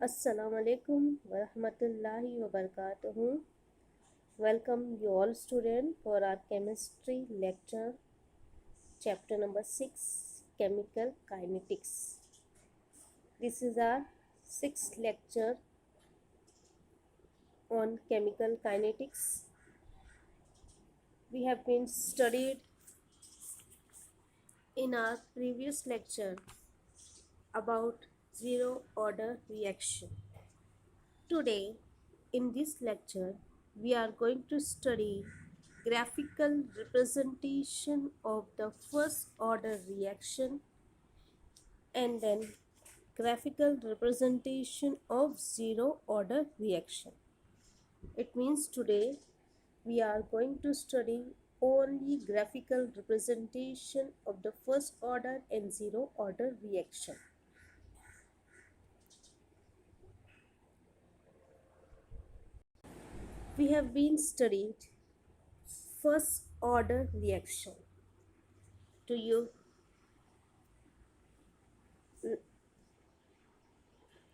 Assalamu alaikum wa rahmatullahi wa barakatuhu. Welcome you all students for our chemistry lecture, chapter number 6, chemical kinetics. This is our sixth lecture on chemical kinetics. We have been studied in our previous lecture about zero order reaction. Today, in this lecture, we are going to study graphical representation of the first order reaction and then graphical representation of zero order reaction. It means today we are going to study only graphical representation of the first order and zero order reaction. We have been studied first order reaction. Do you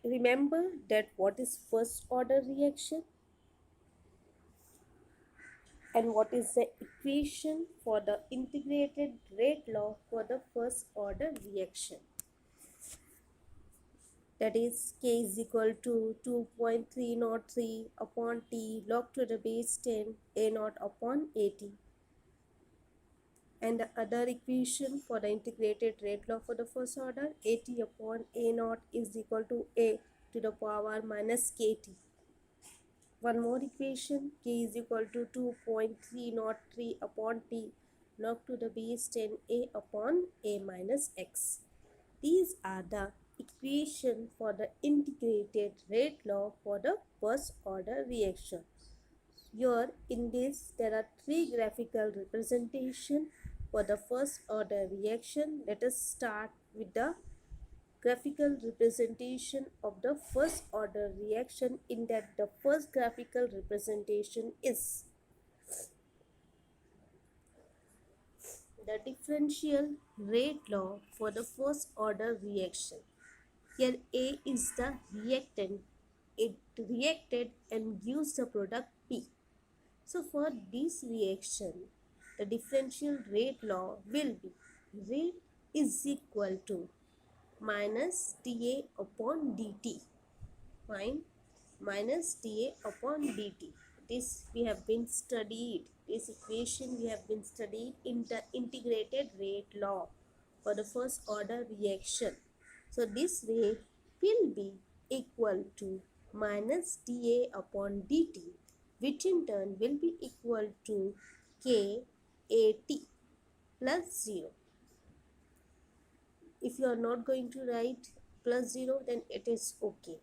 remember that what is first order reaction and what is the equation for the integrated rate law for the first order reaction? That is K is equal to 2.303 upon T log to the base 10 A naught upon AT. And the other equation for the integrated rate law for the first order, AT upon A naught is equal to A to the power minus KT. One more equation, K is equal to 2.303 upon T log to the base 10 A upon A minus X. These are the equation for the integrated rate law for the first order reaction. Here in this there are three graphical representation for the first order reaction. Let us start with the graphical representation of the first order reaction, in that the first graphical representation is the differential rate law for the first order reaction. Here A is the reactant. It reacted and gives the product P. So for this reaction, the differential rate law will be rate is equal to minus dA upon dt. Fine, minus dA upon dt. This we have been studied. This equation we have been studied in the integrated rate law for the first order reaction. So this rate will be equal to minus dA upon dt, which in turn will be equal to KAT plus 0. If you are not going to write plus 0, then it is okay.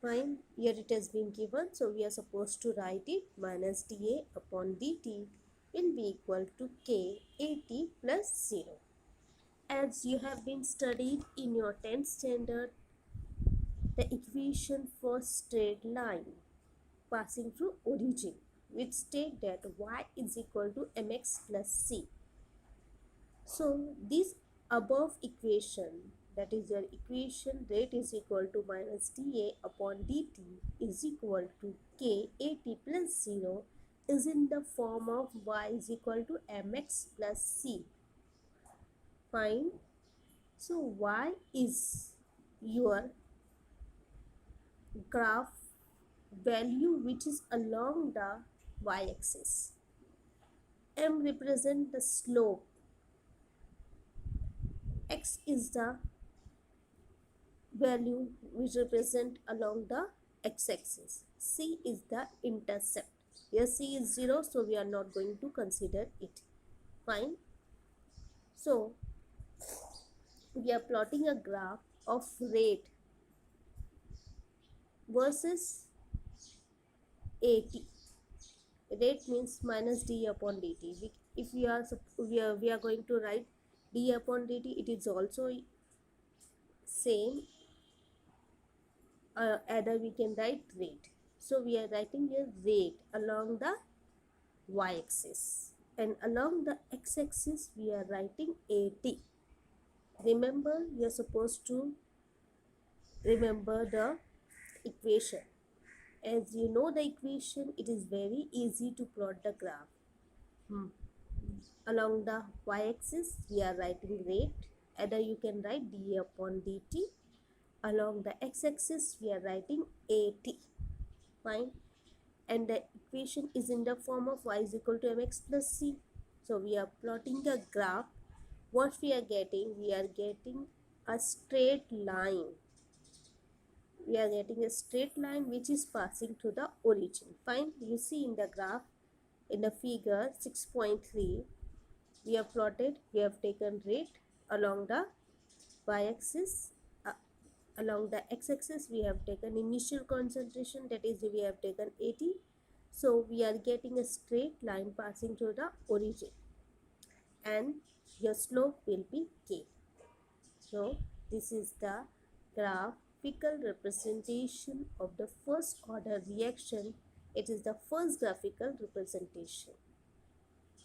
Fine, here it has been given, so we are supposed to write it minus dA upon dt will be equal to KAT plus 0. As you have been studied in your 10th standard, the equation for straight line passing through origin, which state that y is equal to mx plus c. So this above equation, that is your equation rate is equal to minus dA upon dt is equal to KAT plus 0, is in the form of y is equal to mx plus c. Fine. So y is your graph value which is along the y-axis. M represent the slope. X is the value which represent along the x-axis. C is the intercept. Here C is 0, so we are not going to consider it. Fine. So we are plotting a graph of rate versus AT. Rate means minus d upon dt. If we are going to write d upon dt, it is also same. Either we can write rate. So we are writing here rate along the y-axis, and along the x-axis we are writing AT. Remember, you are supposed to remember the equation. As you know the equation, it is very easy to plot the graph. Along the y-axis, we are writing rate. Either you can write dA upon dt. Along the x-axis, we are writing AT. Fine. And the equation is in the form of y is equal to mx plus c. So we are plotting a graph. What we are getting? We are getting a straight line. We are getting a straight line which is passing through the origin. Fine. You see in the graph, in the figure 6.3, we have plotted, we have taken rate along the y-axis. Along the x-axis, we have taken initial concentration, that is we have taken 80. So we are getting a straight line passing through the origin, and your slope will be k. So this is the graphical representation of the first order reaction. It is the first graphical representation.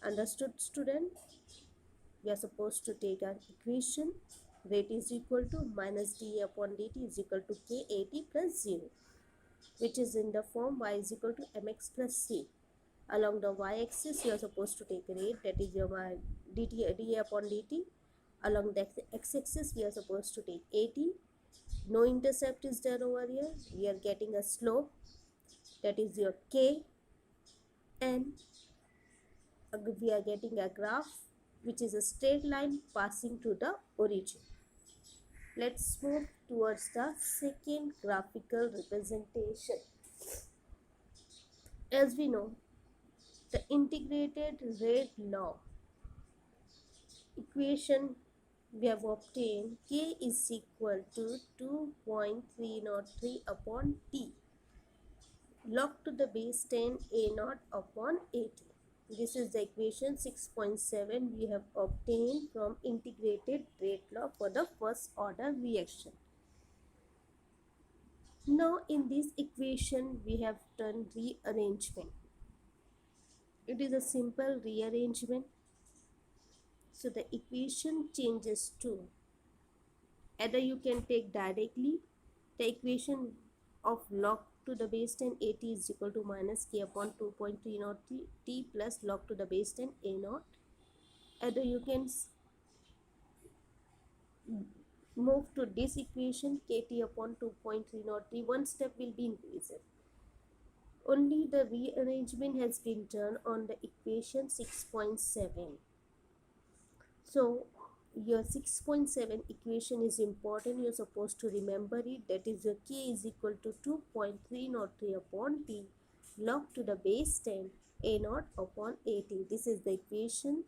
Understood, student? We are supposed to take our equation. Rate is equal to minus dA upon dt is equal to kAt plus 0, which is in the form y is equal to mx plus c. Along the y-axis, you are supposed to take rate, that is your dA upon dt. Along the x-axis, we are supposed to take AT. No intercept is there over here. We are getting a slope, that is your k, and we are getting a graph which is a straight line passing to the origin. Let's move towards the second graphical representation. As we know, the integrated rate law equation we have obtained, k is equal to 2.303 upon t log to the base 10 a naught upon 80. This is the equation 6.7 we have obtained from integrated rate law for the first order reaction. Now in this equation we have done rearrangement. It is a simple rearrangement. So the equation changes to, either you can take directly the equation of log to the base 10 at is equal to minus k upon 2.303 t plus log to the base 10 a naught. Either you can move to this equation kt upon 2.303, one step will be increased. Only the rearrangement has been done on the equation 6.7. So your 6.7 equation is important. You're supposed to remember it. That is your k is equal to 2.303 upon t log to the base 10 a naught upon 80. This is the equation.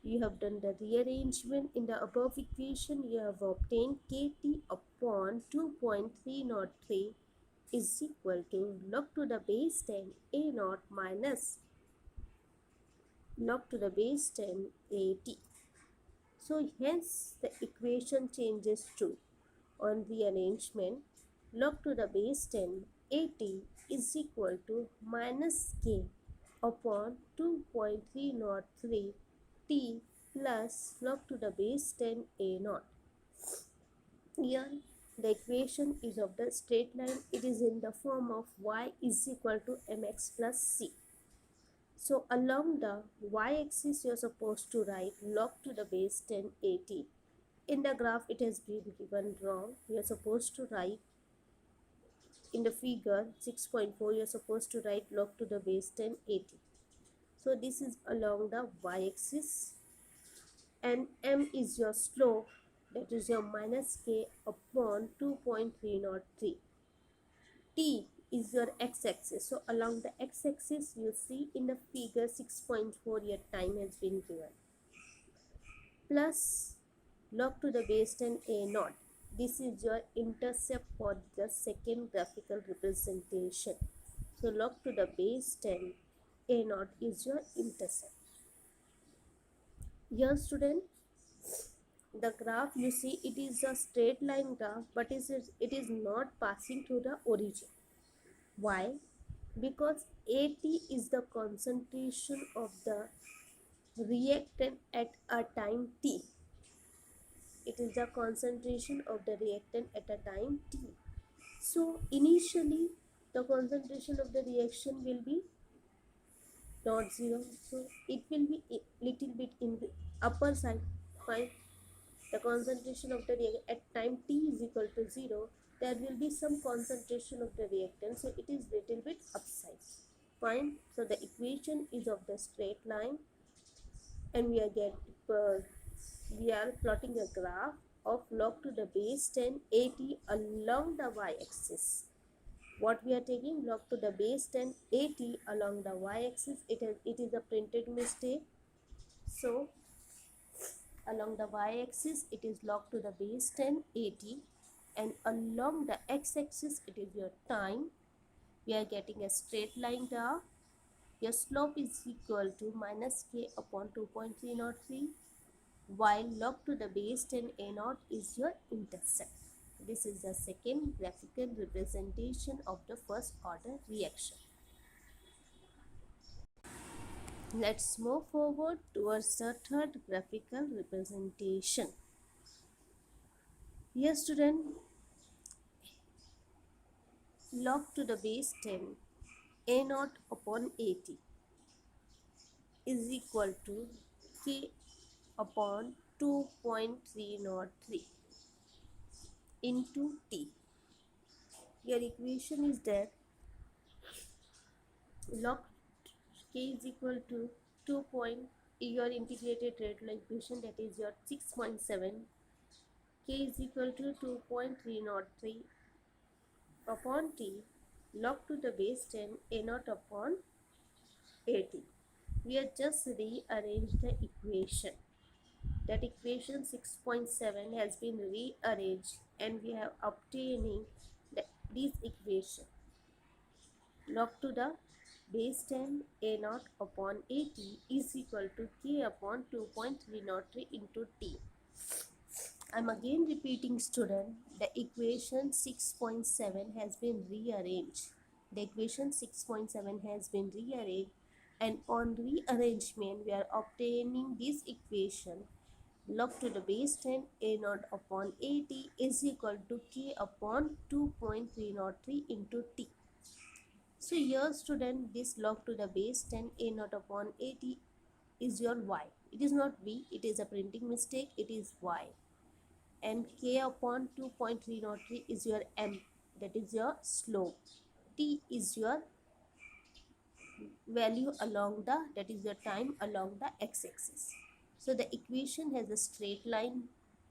You have done the rearrangement. In the above equation, you have obtained kt upon 2.303 is equal to log to the base 10 a naught minus log to the base 10 at. So hence the equation changes to, on rearrangement, log to the base 10 at is equal to minus k upon 2.303 t plus log to the base 10 a naught. Here the equation is of the straight line. It is in the form of y is equal to mx plus c. So along the y-axis, you are supposed to write log to the base 10 at. In the graph, it has been given wrong. You are supposed to write, in the figure 6.4, you are supposed to write log to the base 10 at. So this is along the y-axis, and m is your slope, that is your minus k upon 2.303. T is your x-axis. So along the x-axis, you see in the figure 6.4 your time has been given, plus log to the base 10 a naught. This is your intercept for the second graphical representation. So log to the base 10 a naught is your intercept. Here student, the graph you see, it is a straight line graph, but it is not passing through the origin. Why? Because AT is the concentration of the reactant at a time t. It is the concentration of the reactant at a time t. So initially the concentration of the reaction will be not zero, so it will be a little bit in the upper side. Fine. The concentration of the reactant at time t is equal to 0, there will be some concentration of the reactant, so it is little bit upside. Fine. So the equation is of the straight line, and we are plotting a graph of log to the base 10 at along the y-axis. What we are taking, log to the base 10 at along the y-axis. It is a printed mistake. So along the y-axis it is log to the base 10 at, and along the x-axis it is your time. We are getting a straight line graph. Your slope is equal to minus k upon 2.303, while log to the base 10 a naught is your intercept. This is the second graphical representation of the first order reaction. Let's move forward towards the third graphical representation. Here student, log to the base 10 a naught upon at is equal to k upon 2.303 into t. Your equation is there, log k is equal to 2 point, your integrated rate equation, that is your 6.7, k is equal to 2.303 upon t, log to the base 10 a naught upon at. We have just rearranged the equation. That equation 6.7 has been rearranged, and we have obtaining this equation. Log to the base 10 a naught upon at is equal to k upon 2.303 into t. I'm again repeating student, the equation 6.7 has been rearranged. The equation 6.7 has been rearranged, and on rearrangement we are obtaining this equation. Log to the base 10 a naught upon at is equal to k upon 2.303 into t. So here student, this log to the base 10 a naught upon at is your y. It is not v, it is a printing mistake, it is y. And k upon 2.303 is your m, that is your slope. T is your value along the, that is your time along the x-axis. So the equation has a straight line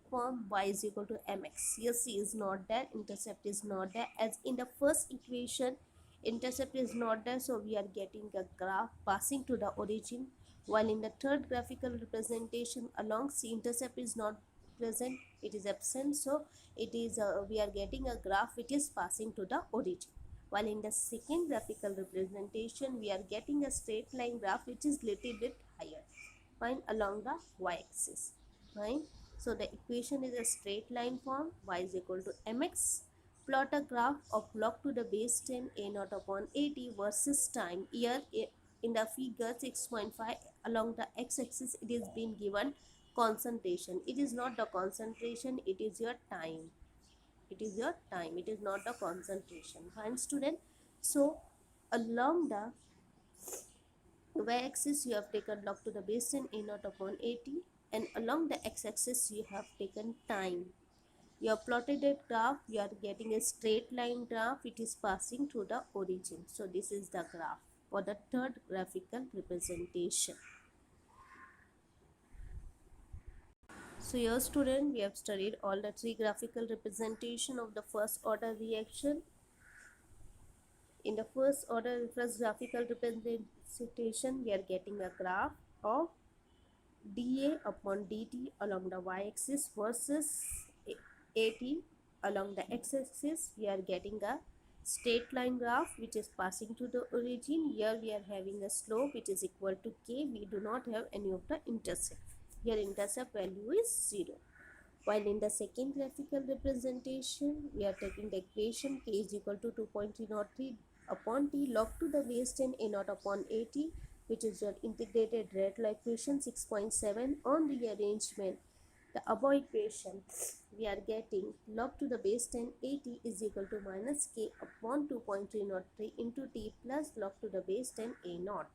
form, y is equal to mx. Here c is not there, intercept is not there. As in the first equation, intercept is not there, so we are getting a graph passing to the origin, while in the third graphical representation along c intercept is not present, it is absent, so it is we are getting a graph which is passing to the origin, while in the second graphical representation we are getting a straight line graph which is little bit higher, fine, along the y-axis. Fine. So the equation is a straight line form, y is equal to mx. Plot a graph of log to the base 10 a naught upon at versus time. Here in the figure 6.5, along the x-axis it is being given concentration. It is not the concentration, it is your time. It is your time, it is not the concentration. Fine student. So along the y-axis you have taken log to the base 10 a naught upon at, and along the x-axis you have taken time. You have plotted a graph, you are getting a straight line graph, it is passing through the origin. So this is the graph for the third graphical representation. So here student, we have studied all the three graphical representation of the first order reaction. In the first graphical representation, we are getting a graph of dA upon dt along the y-axis versus at along the x-axis. We are getting a straight line graph which is passing to the origin. Here we are having a slope which is equal to k. We do not have any of the intercept. Here intercept value is 0. While in the second graphical representation, we are taking the equation k is equal to 2.303 upon t log to the base 10 a naught upon at, which is your integrated rate equation 6.7. On rearrangement, the above equation, we are getting log to the base 10 at is equal to minus k upon 2.303 into t plus log to the base 10 a naught.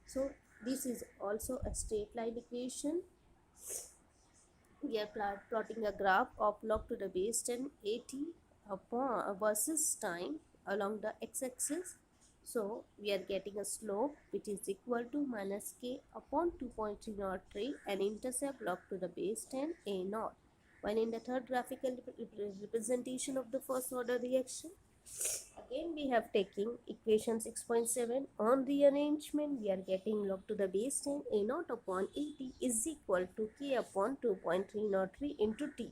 So this is also a straight line equation. We are plotting a graph of log to the base 10 at upon versus time along the x-axis. So we are getting a slope which is equal to minus k upon 2.303 and intercept log to the base 10 a naught. When in the third graphical representation of the first order reaction, again we have taken equation 6.7 on rearrangement. We are getting log to the base 10 a naught upon 80 is equal to k upon 2.303 into t.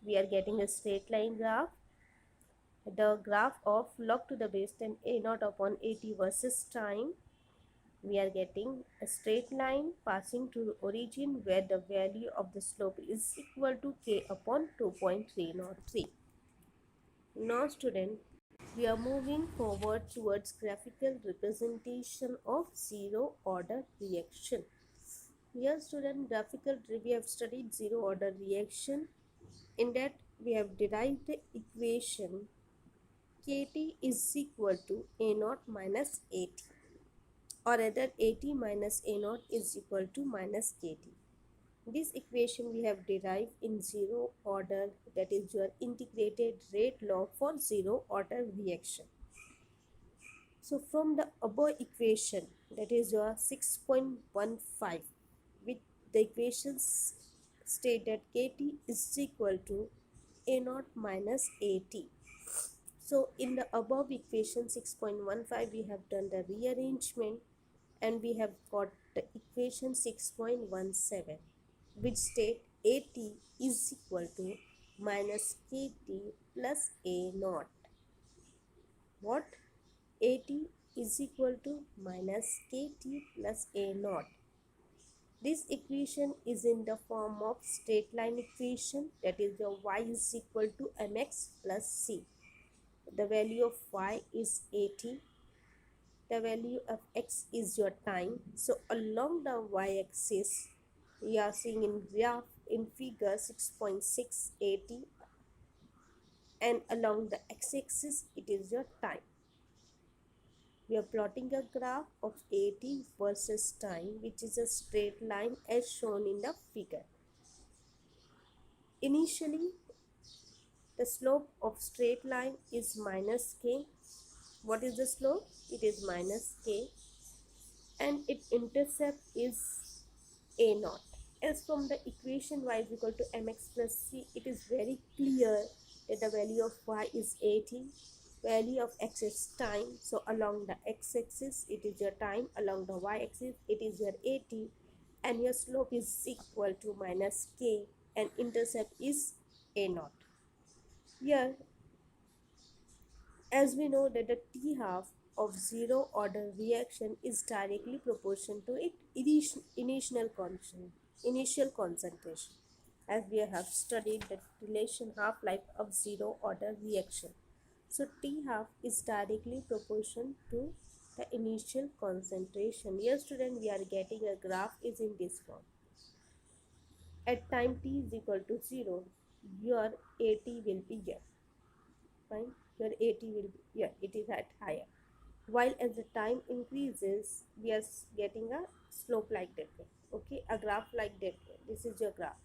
We are getting a straight line graph. The graph of log to the base 10 a naught upon 80 versus time. We are getting a straight line passing to origin where the value of the slope is equal to k upon 2.303. Now student, we are moving forward towards graphical representation of zero order reaction. Here student, we have studied zero order reaction. In that we have derived the equation Kt is equal to A naught minus At, or rather At minus A naught is equal to minus Kt. This equation we have derived in zero order, that is your integrated rate law for zero order reaction. So from the above equation, that is your 6.15, with the equations state that Kt is equal to A naught minus At. So in the above equation 6.15, we have done the rearrangement and we have got the equation 6.17, which state At is equal to minus Kt plus A naught. What? At is equal to minus Kt plus A naught. This equation is in the form of straight line equation, that is the y is equal to mx plus c. The value of y is 80. The value of x is your time. So along the y-axis, we are seeing in graph in figure 6.680, and along the x-axis it is your time. We are plotting a graph of 80 versus time, which is a straight line as shown in the figure. Initially, the slope of straight line is minus k. What is the slope? It is minus k, and its intercept is a naught. As from the equation y is equal to mx plus c, it is very clear that the value of y is 80, value of x is time. So along the x-axis it is your time, along the y-axis it is your 80, and your slope is equal to minus k and intercept is a naught. Here, as we know that the t half of zero order reaction is directly proportional to its initial concentration, as we have studied the relation half-life of zero order reaction. So T half is directly proportional to the initial concentration. Here student, we are getting a graph is in this form. At time t is equal to 0, your AT will be here. Fine, your AT will be here, it is at higher. While as the time increases, we are getting a slope like that way. Okay, a graph like that way. This is your graph.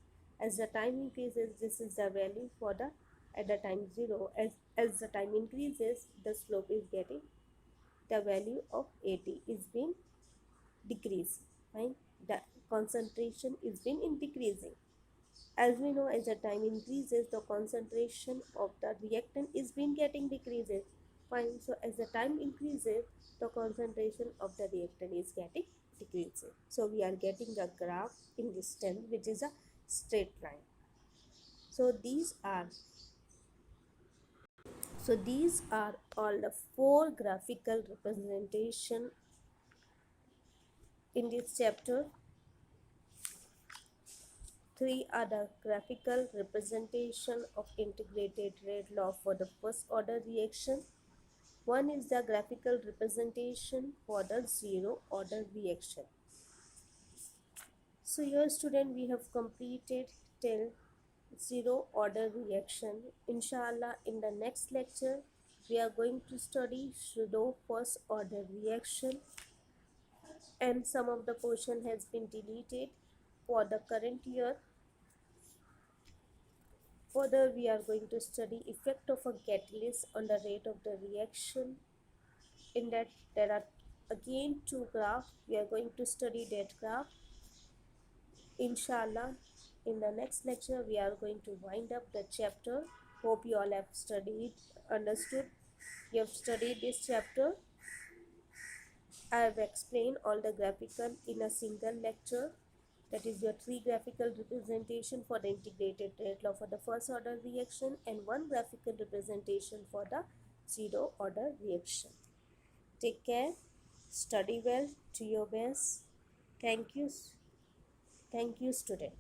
As the time increases, this is the value for the at the time 0. As the time increases, the slope is getting, the value of AT is being decreased. Fine, the concentration is being decreasing. As we know, as the time increases, the concentration of the reactant is being getting decreases. Fine, so as the time increases, the concentration of the reactant is getting decreasing. So we are getting a graph in this stem which is a straight line. So these are all the 4 graphical representation in this chapter. 3 are the graphical representation of integrated rate law for the first order reaction. 1 is the graphical representation for the zero order reaction. So here student, we have completed till zero order reaction. Inshallah, in the next lecture we are going to study pseudo first order reaction, and some of the portion has been deleted for the current year. Further, we are going to study effect of a catalyst on the rate of the reaction. In that, there are again two graphs. We are going to study that graph. Inshallah, in the next lecture, we are going to wind up the chapter. Hope you all have studied, understood. You have studied this chapter. I have explained all the graphical in a single lecture. That is your three graphical representation for the integrated rate law for the first order reaction and one graphical representation for the zero order reaction. Take care, study well, to your best. Thank you. Thank you, student.